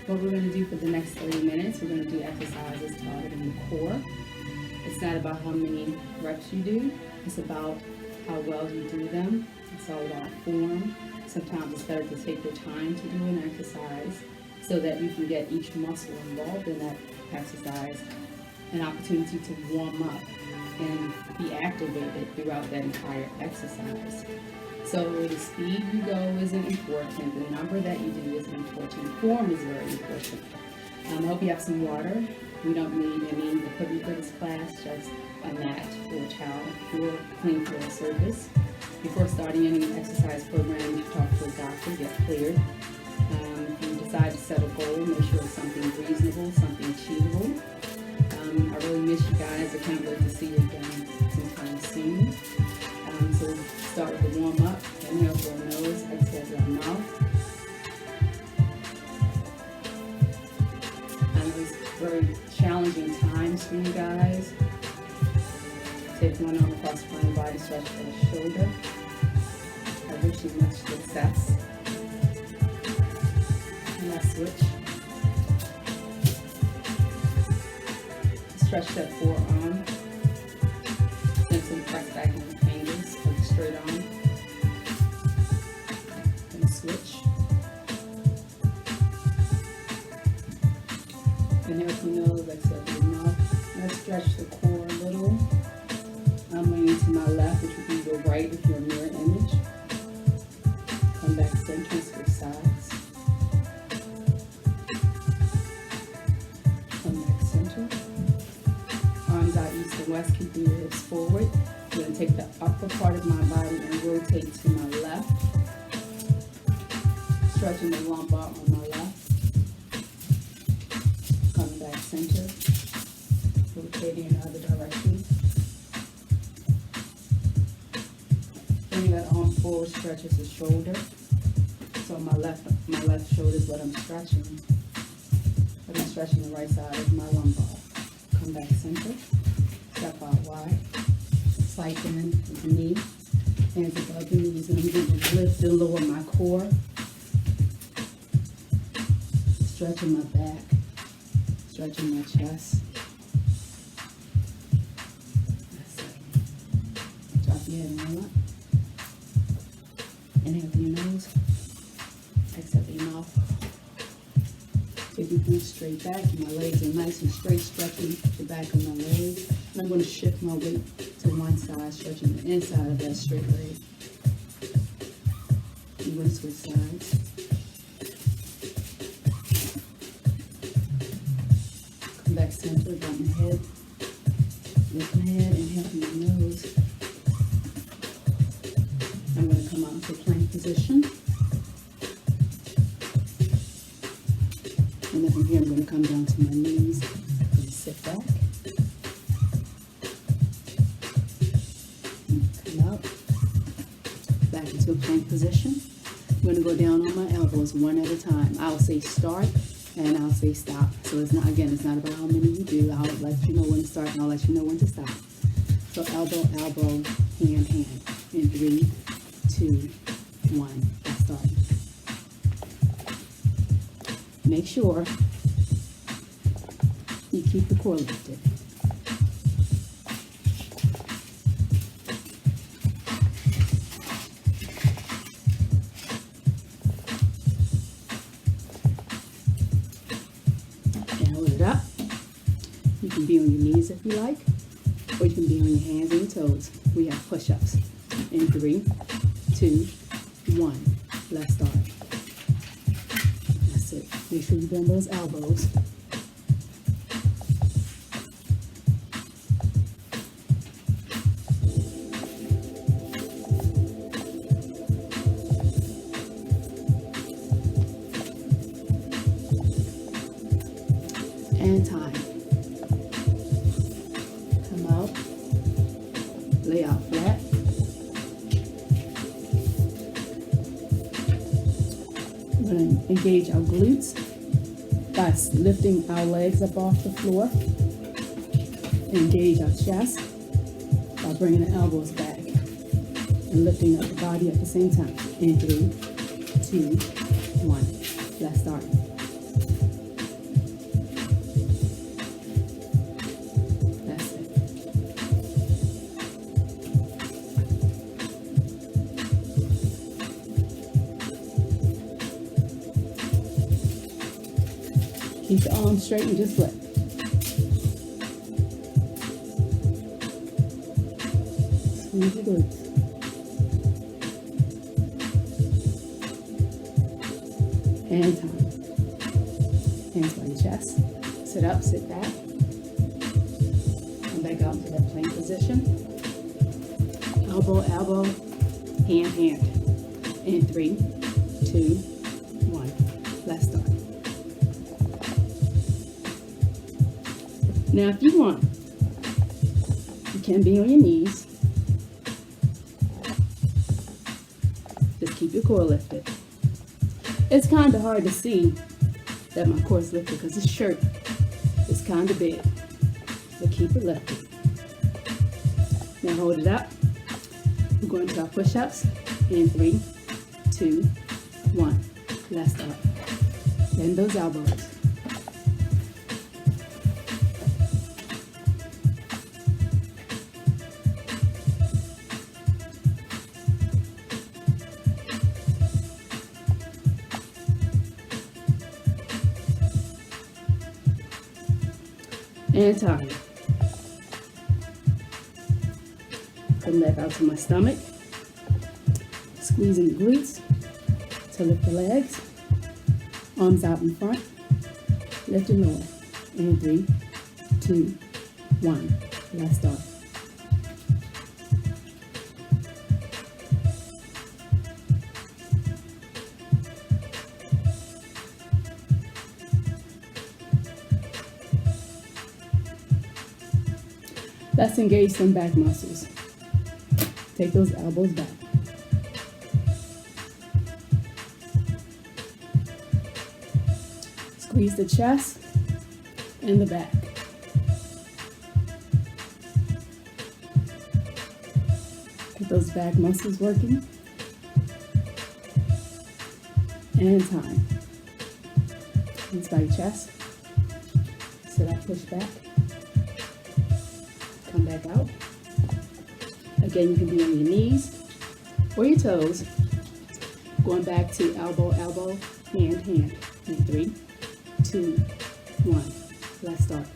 What we're going to do for the next 30 minutes, we're going to do exercises targeting the core. It's not about how many reps you do, it's about how well you do them. It's all about form. Sometimes it's better to take your time to do an exercise so that you can get each muscle involved in that exercise an opportunity to warm up and be activated throughout that entire exercise. So the speed you go isn't important, the number that you do isn't important, form is very important. I hope you have some water. We don't need any equipment for this class, just a mat or a towel or clean floor surface. Before starting any exercise program, you should talk to a doctor, get cleared. If you decide to set a goal, make sure it's something reasonable, something achievable. I really miss you guys. I can't wait to see you again sometime soon. So start with the warm up. Inhale through our nose, exhale through our mouth. I know it's very challenging times for you guys. Take one arm across the front of the body, stretch for the shoulder. I wish you much success. And let's switch. Stretch that forearm. Gently press back on the fingers of the straight arm. And switch. Inhale through the nose, exhale through the mouth. Let's stretch the core a little. I'm leaning to my left, which would be the right if you're a mirror image. Come back center, switch sides. Come back center. Arms out east and west, keeping your hips forward. I'm going to take the upper part of my body and rotate to my left. Stretching the lumbar on my left. Coming back center. Rotating in the other direction. Bring that arm forward, stretches the shoulder. So my left shoulder is what I'm stretching. But I'm stretching the right side of my lumbar. Come back center. Step out wide. Slight bend with the knee. Hands above the knees. And I'm going to lift and lower my core. Stretching my back. Stretching my chest. That's it. Drop your head and roll up. Inhale through your nose, exhale through your mouth. Take your feet straight back. My legs are nice and straight, stretching the back of my legs. And I'm going to shift my weight to one side, stretching the inside of that straight leg. I'm going to switch sides. Come back center, drop my head. Lift my head, inhale through your nose. I'm going to come out to plank position. And then from here, I'm going to come down to my knees and sit back. And come out. Back into a plank position. I'm going to go down on my elbows one at a time. I'll say start and I'll say stop. So it's not about how many you do. I'll let you know when to start and I'll let you know when to stop. So elbow, elbow, hand, hand. In 3, 2, 1, let's start. Make sure you keep the core lifted. And hold it up. You can be on your knees if you like, or you can be on your hands and your toes. We have push-ups. In 3, 2, 1. Let's start. That's it. Make sure you bend those elbows. And time. Come out. Lay out flat. We're going to engage our glutes by lifting our legs up off the floor. Engage our chest by bringing the elbows back and lifting up the body at the same time. In 3, 2, 1. Let's start. Keep the arms straight and just lift. Squeeze the glutes. And time. Hands by your chest. Sit up, sit back. Come back out to that plank position. Elbow, elbow, hand, hand. In 3, 2, 1. Let's start. Now, if you want, you can be on your knees. Just keep your core lifted. It's kind of hard to see that my core is lifted because this shirt is kind of big. But keep it lifted. Now hold it up. We're going to our push-ups. In 3, 2, 1. Let's start. Bend those elbows. And time. Come back out to my stomach. Squeezing the glutes to lift the legs. Arms out in front. Lift and lower. And 3, 2, 1. Let's start. Let's engage some back muscles. Take those elbows back. Squeeze the chest and the back. Get those back muscles working. And time. Hands by your chest. Sit up, push back. Come back out. Again, you can be on your knees or your toes. Going back to elbow, elbow, hand, hand. In 3, 2, 1. Let's start.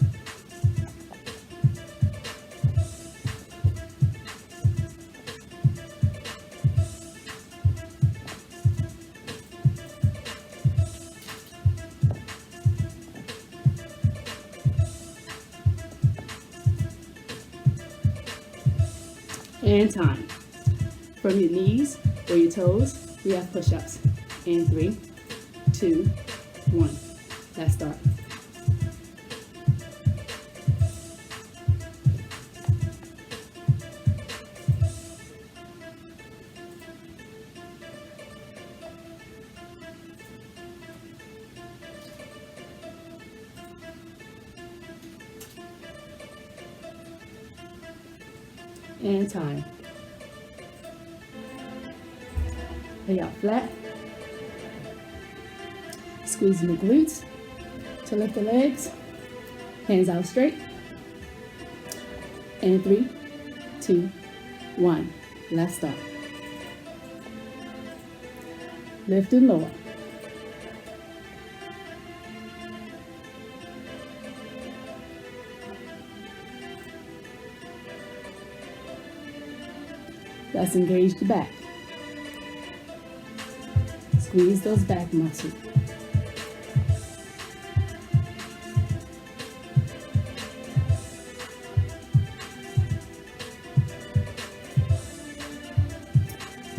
And time. From your knees or your toes, we have push-ups. In 3, 2, 1. Let's start. And time. Lay out flat. Squeezing the glutes to lift the legs. Hands out straight. And 3, 2, 1. Let's start. Lift and lower. Let's engage the back. Squeeze those back muscles.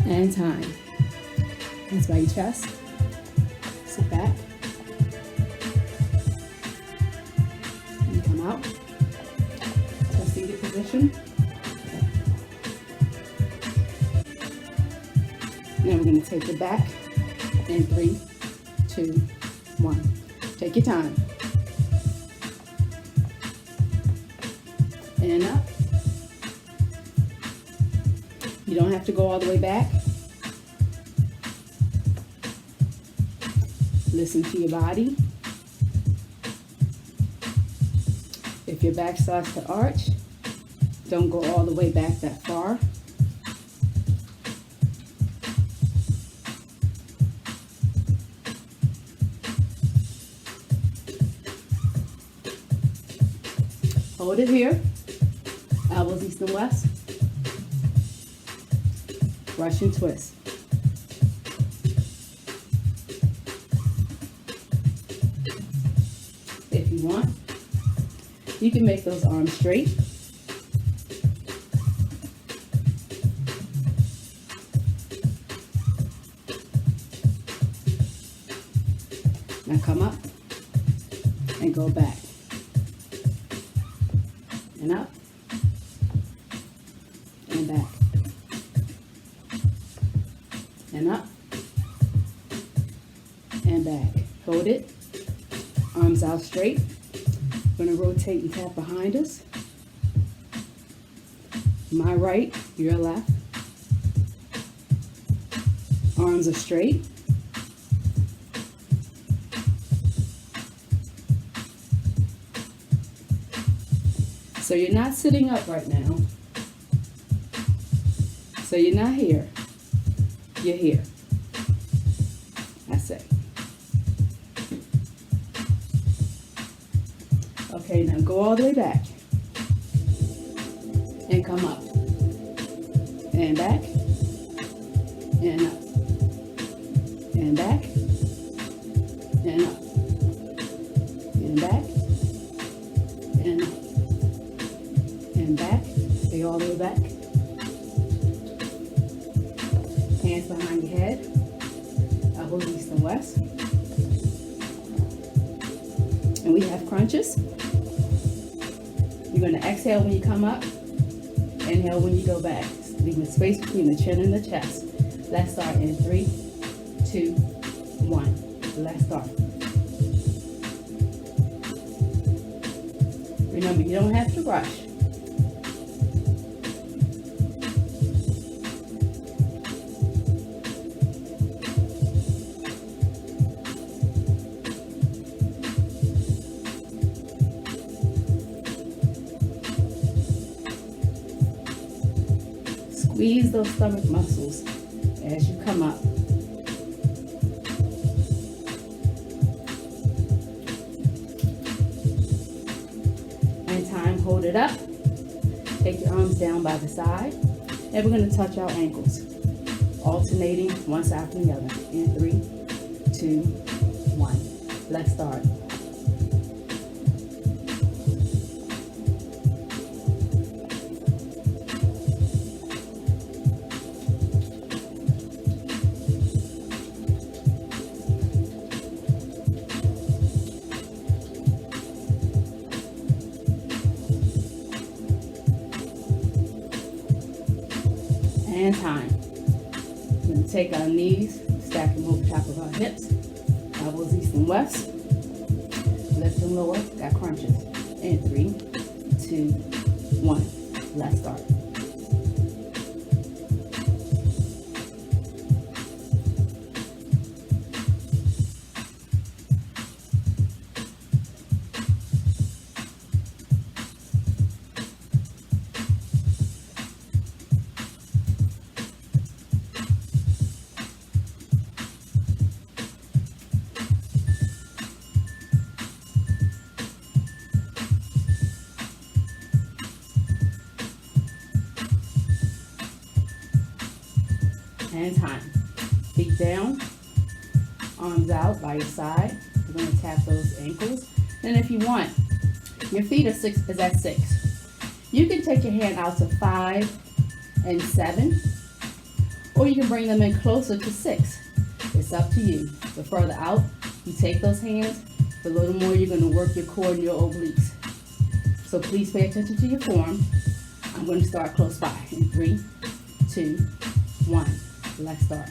And time. Hands by your chest. Sit back. And come out to a seated position. Now we're going to take it back in 3, 2, 1. Take your time. And up. You don't have to go all the way back. Listen to your body. If your back starts to arch, don't go all the way back that far. Hold it here. Elbows east and west. Russian twist. If you want, you can make those arms straight. Now come up and go back. And up and back. And up and back. Hold it. Arms out straight. We're going to rotate and tap behind us. My right, your left. Arms are straight. So you're not sitting up right now. So you're not here. You're here. That's it. Okay, now go all the way back. And come up. And back. And up. And back. And up. And back. And up. And back. Stay all the way back. Hands behind your head. Elbows east and west. And we have crunches. You're going to exhale when you come up. Inhale when you go back. Leaving space between the chin and the chest. Let's start in 3, 2, 1. Let's start. Remember, you don't have to rush. Squeeze those stomach muscles as you come up. And time, hold it up. Take your arms down by the side. And we're going to touch our ankles, alternating one side from the other. In 3, 2, 1. Let's start. And time. We're going to take our knees, stack them over top of our hips, elbows east and west, lift and lower, got crunches. In 3, 2, 1. Let's start. And time. Feet down, arms out by your side. You're going to tap those ankles. And if you want, your feet is at 6. You can take your hand out to 5 and 7, or you can bring them in closer to 6. It's up to you. The further out you take those hands, the little more you're going to work your core and your obliques. So please pay attention to your form. I'm going to start close by. In 3, 2, 1. Let's start.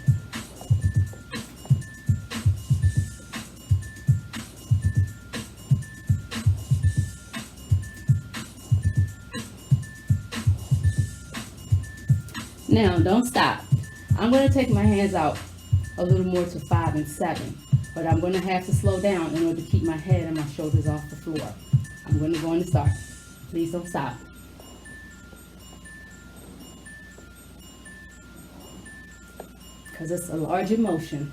Now, don't stop. I'm going to take my hands out a little more to 5 and 7, but I'm going to have to slow down in order to keep my head and my shoulders off the floor. I'm going to go and start. Please don't stop. Because it's a larger motion,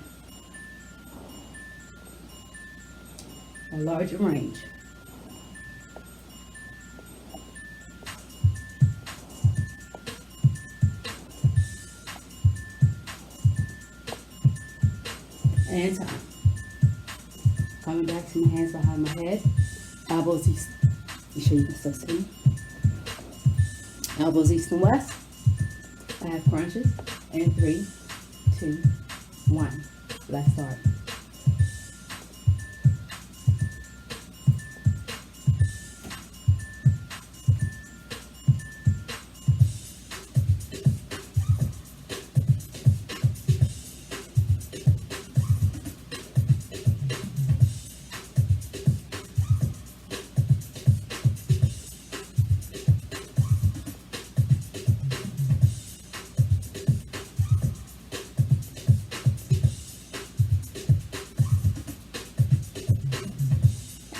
a larger range. And time. Coming back to my hands behind my head. Elbows east. You sure you can still see me? Elbows east and west. Half crunches. And 3, 2, 1. Let's start.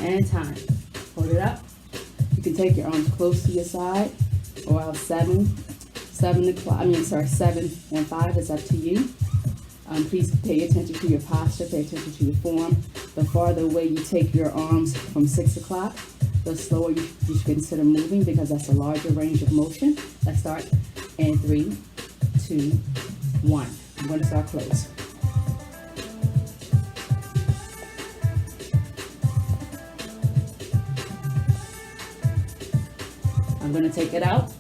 And time. Hold it up. You can take your arms close to your side, or out 7 and 5. It's up to you. Please pay attention to your posture. Pay attention to your form. The farther away you take your arms from 6 o'clock, the slower you should consider moving, because that's a larger range of motion. Let's start. And 3, 2, 1. I'm going to start close. I'm going to take it out.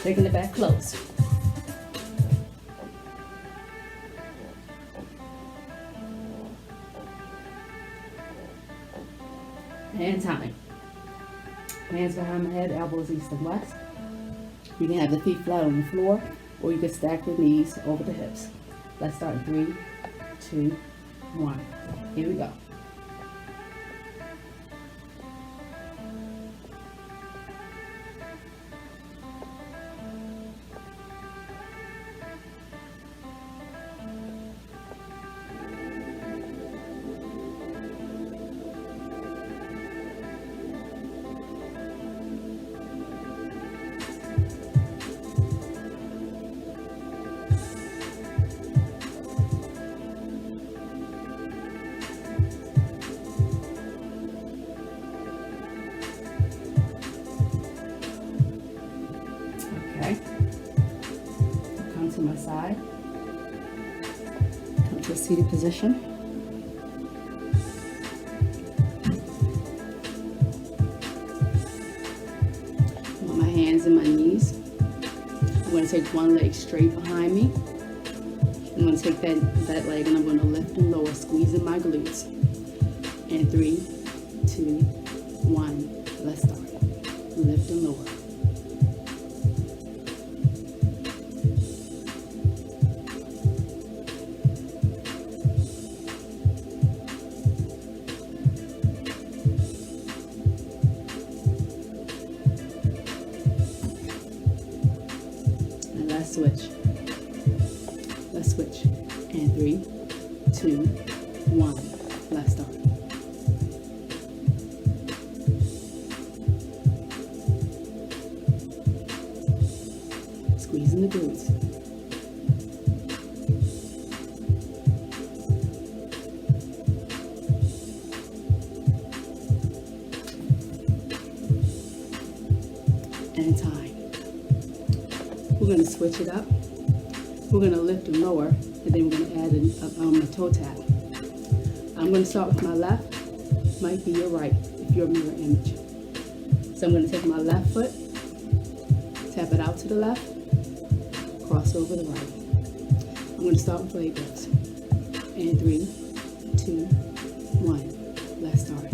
Taking it back close. And time. Hands behind my head, elbows east and west. You can have the feet flat on the floor, or you can stack the knees over the hips. Let's start in 3, 2, 1. Here we go. Come to my side. Come to a seated position. On my hands and my knees. I'm going to take one leg straight behind me. I'm going to take that leg and I'm going to lift and lower, squeezing my glutes. And 3, 2, 1. Let's start. Lift and lower. Switch. Let's switch. And 3, 2, 1. Let's start. Squeezing the glutes. And time. We're going to switch it up. We're going to lift and lower, and then we're going to add a toe tap. I'm going to start with my left. Might be your right if you're a mirror image. So I'm going to take my left foot, tap it out to the left, cross over the right. I'm going to start with leg lifts. And 3, 2, 1. Let's start.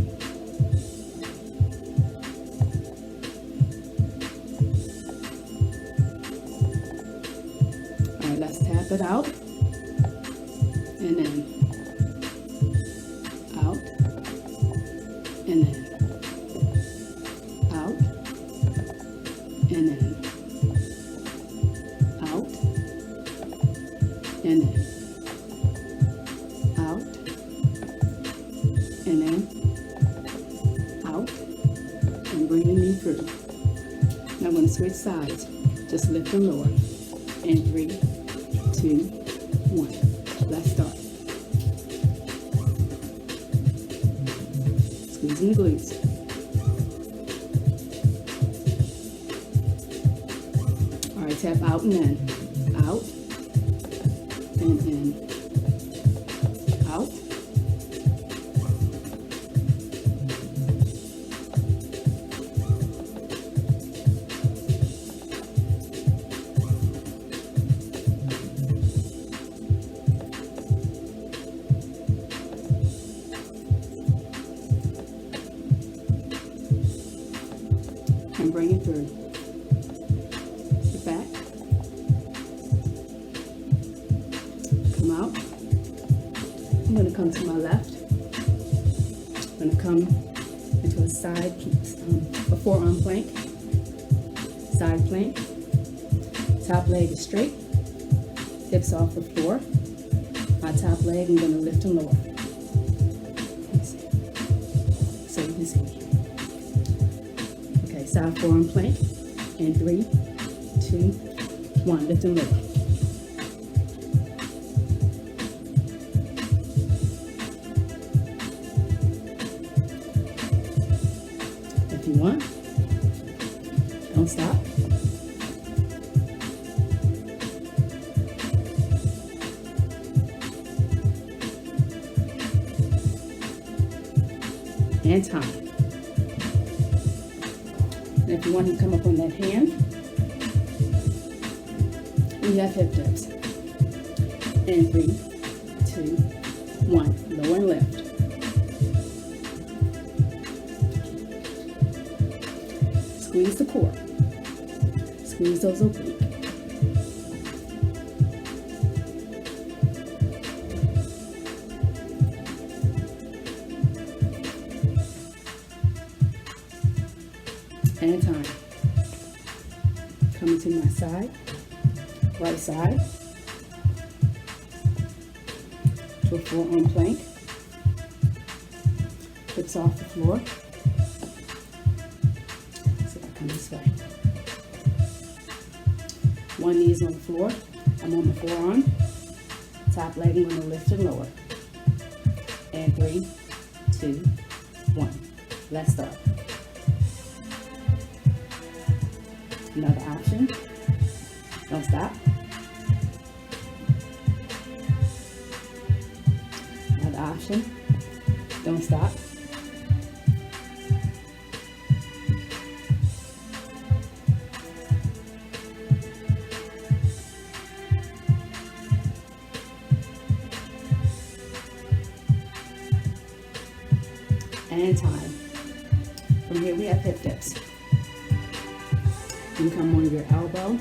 Let's tap it out, and then out, and then out, and then out, and then out, and then out, and bring the knee through. Now I'm going to switch sides. Just lift and lower. And 3, 2, 1. squeezing the glutes. All right, tap out and in. Out and in. Out. And bring it through. Sit back. Come out. I'm going to come to my left. I'm going to come into a side, a forearm plank. Side plank. Top leg is straight. Hips off the floor. My top leg, I'm going to lift and lower. So you can see. Side forearm plank, and 3, 2, 1, lift and lower. If you want, don't stop. And time. And if you want to come up on that hand, we have hip dips. And 3, 2, 1, lower and lift. Squeeze the core. Squeeze those obliques. And time. Coming to my side, right side, to a forearm plank, hips off the floor. So I come this way. One knee is on the floor. I'm on the forearm. Top leg, I'm going to lift and lower. And 3, 2, 1. Let's start. Another option. Don't stop. Another option. Don't stop. And time. From here we have hip dips. You can come on your elbow,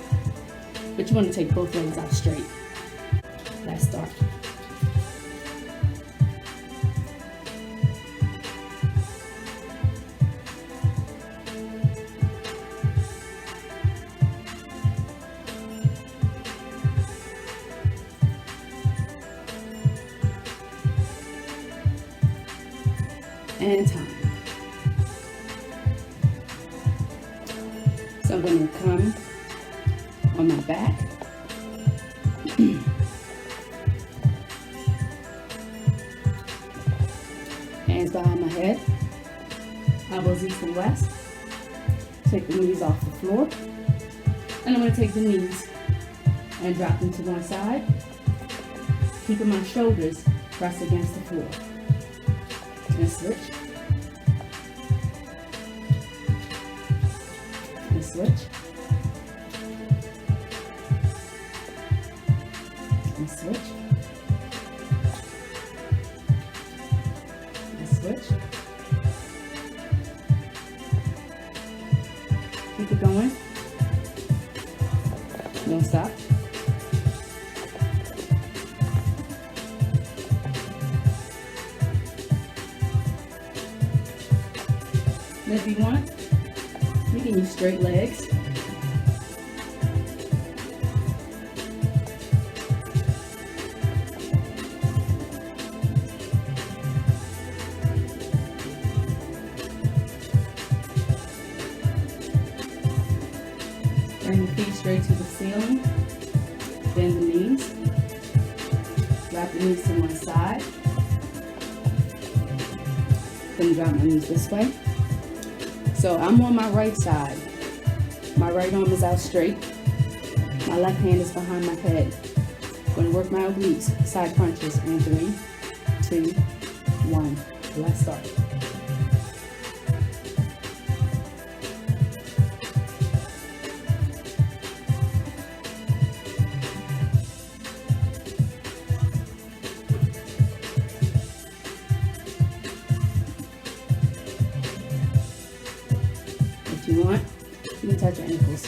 but you want to take both legs out straight. Let's start. And time. So I'm going to come on my back. Hands behind my head. Elbows east and west. Take the knees off the floor. And I'm going to take the knees and drop them to one side. Keeping my shoulders pressed against the floor. And switch. And switch. And switch. And switch. Keep it going. Don't stop. And if you want, you can use straight legs. Bring the feet straight to the ceiling. Bend the knees. Wrap the knees to one side. Then drop my knees this way. So I'm on my right side. My right arm is out straight. My left hand is behind my head. I'm going to work my obliques, side crunches in 3, 2, 1. Let's start. If you want, you can touch your ankles.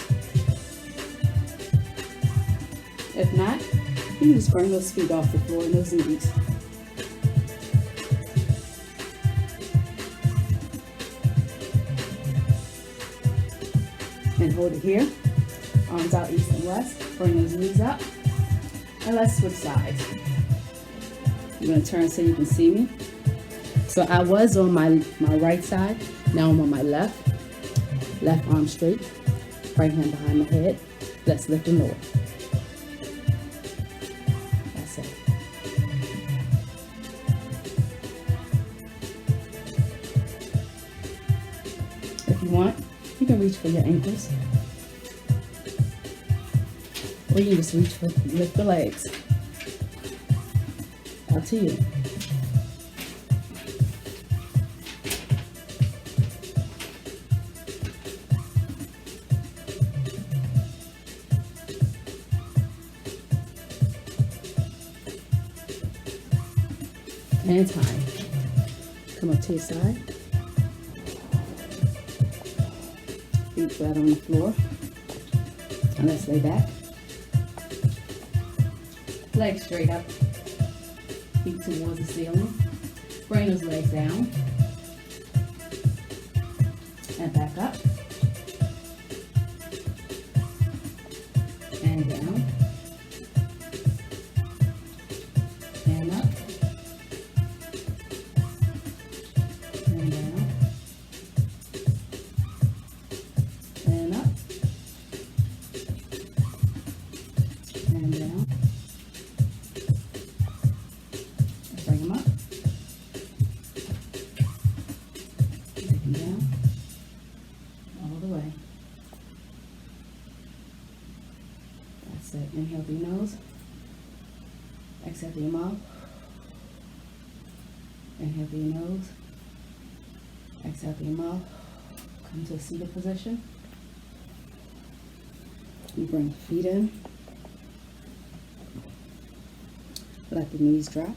If not, you can just bring those feet off the floor and those knees. And hold it here. Arms out east and west. Bring those knees up. And let's switch sides. I'm going to turn so you can see me. So I was on my right side. Now I'm on my left. Left arm straight. Right hand behind my head. Let's lift and lower. That's it. If you want, you can reach for your ankles. Or you can just reach for lift the legs. Up to you. And time. Come up to your side. Feet flat on the floor. And let's lay back. Legs straight up. Feet towards the ceiling. Bring those legs down. And back up. And down. And up. And down. And up. And down. Bring them up. Take them down. All the way. That's it. Inhale through your nose. Exhale through your mouth. Inhale through your nose. Exhale through your mouth. Come to a seated position. You bring your feet in. Let the knees drop.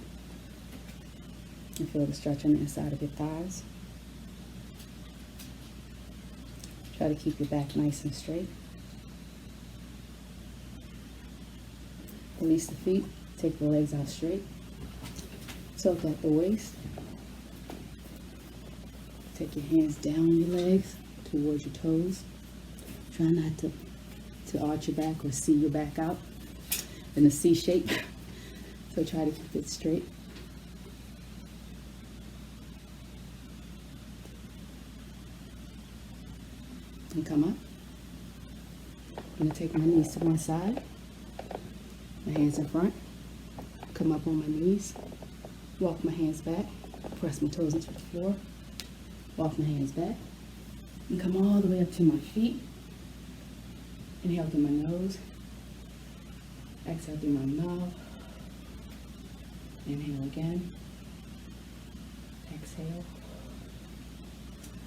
And feel the stretch on the inside of your thighs. Try to keep your back nice and straight. Release the feet. Take the legs out straight. Tilt at the waist. Take your hands down your legs towards your toes. Try not to arch your back or see your back out in a C shape. So try to keep it straight. And come up. I'm going to take my knees to one side. My hands in front. Come up on my knees. Walk my hands back. Press my toes into the floor. Walk my hands back. And come all the way up to my feet. Inhale through my nose. Exhale through my mouth. Inhale again. Exhale.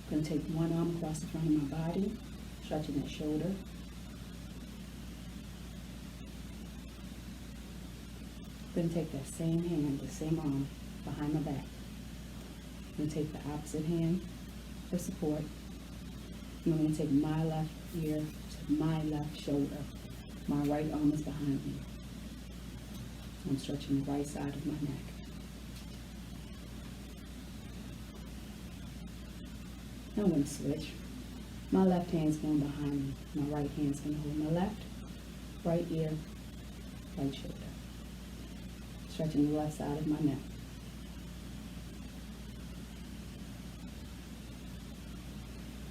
I'm going to take one arm across the front of my body, stretching that shoulder. I'm going to take that same hand, the same arm, behind my back. I'm going to take the opposite hand for support. And I'm going to take my left ear to my left shoulder. My right arm is behind me. I'm stretching the right side of my neck. Now I'm going to switch. My left hand's going behind me. My right hand's going to hold my left, right ear, right shoulder. Stretching the left side of my neck.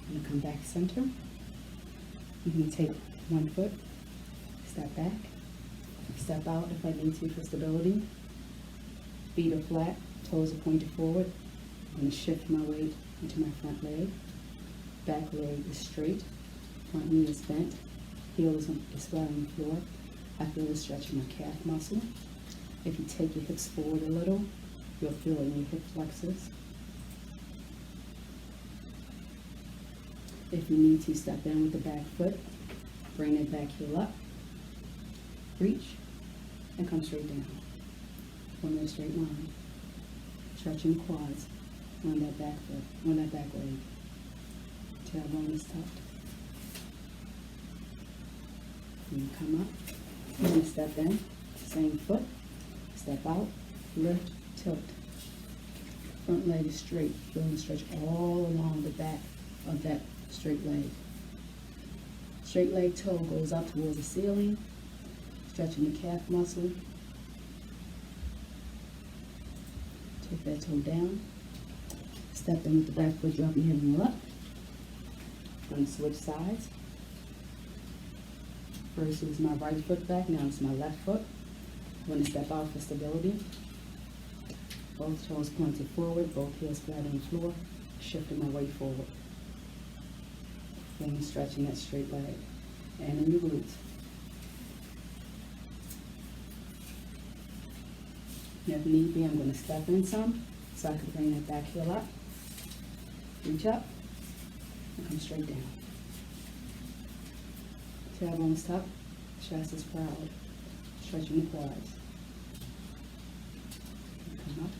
I'm going to come back center. I'm going to take one foot, step back, step out if I need to for stability. Feet are flat, toes are pointed forward. I'm going to shift my weight into my front leg. Back leg is straight. Front knee is bent. Heel is flat on the floor. I feel the stretch in my calf muscle. If you take your hips forward a little, you'll feel it in your hip flexors. If you need to, step in with the back foot. Bring that back heel up. Reach and come straight down. One in a straight line. Stretching the quads on that back foot, on that back leg. Tailbone is tucked. And come up. You're going to step in, same foot, step out, lift, tilt. Front leg is straight. Feel the stretch all along the back of that straight leg. Straight leg toe goes up towards the ceiling, stretching the calf muscle. Take that toe down. Step in with the back foot, drop your head and roll up. Going to switch sides. First it was my right foot back, now it's my left foot. I'm going to step out for stability. Both toes pointed forward, both heels flat on the floor. Shifting my weight forward. Then stretching that straight leg and in your glutes. If need be, I'm going to step in some so I can bring that back heel up. Reach up and come straight down. Tailbone's tucked, chest is proud. Stretching the quads. Come up.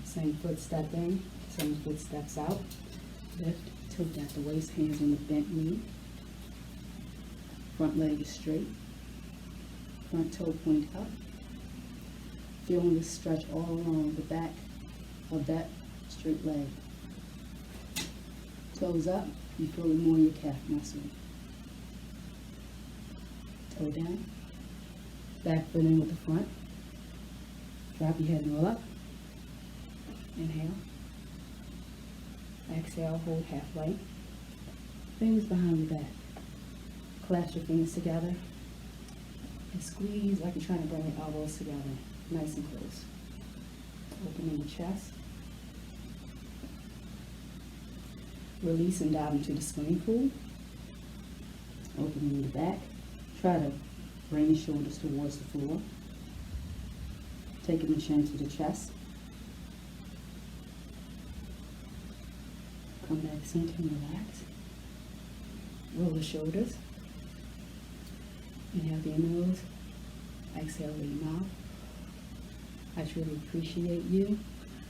Same foot step in, same foot steps out. Lift, tilt at the waist, hands on the bent knee. Front leg is straight. Front toe point up. Feeling the stretch all along the back of that straight leg. Toes up, you feel it more in your calf muscle. Toe down. Back foot in with the front. Drop your head and roll up. Inhale. Exhale, hold halfway. Fingers behind your back. Clasp your fingers together. And squeeze like you're trying to bring your elbows together. Nice and close. Opening the chest. Release and dive into the swimming pool. Opening the back. Try to bring the shoulders towards the floor. Taking the chin to the chest. Come back center and relax. Roll the shoulders. Inhale through your nose. Exhale through your mouth. I truly appreciate you.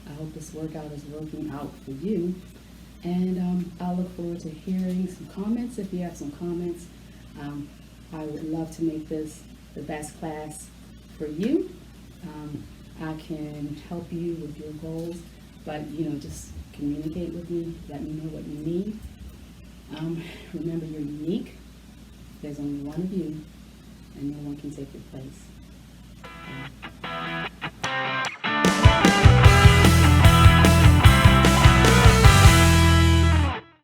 I hope this workout is working out for you. And I look forward to hearing some comments. If you have some comments, I would love to make this the best class for you. I can help you with your goals, but just communicate with me. Let me know what you need. Remember, you're unique. There's only one of you, and no one can take your place.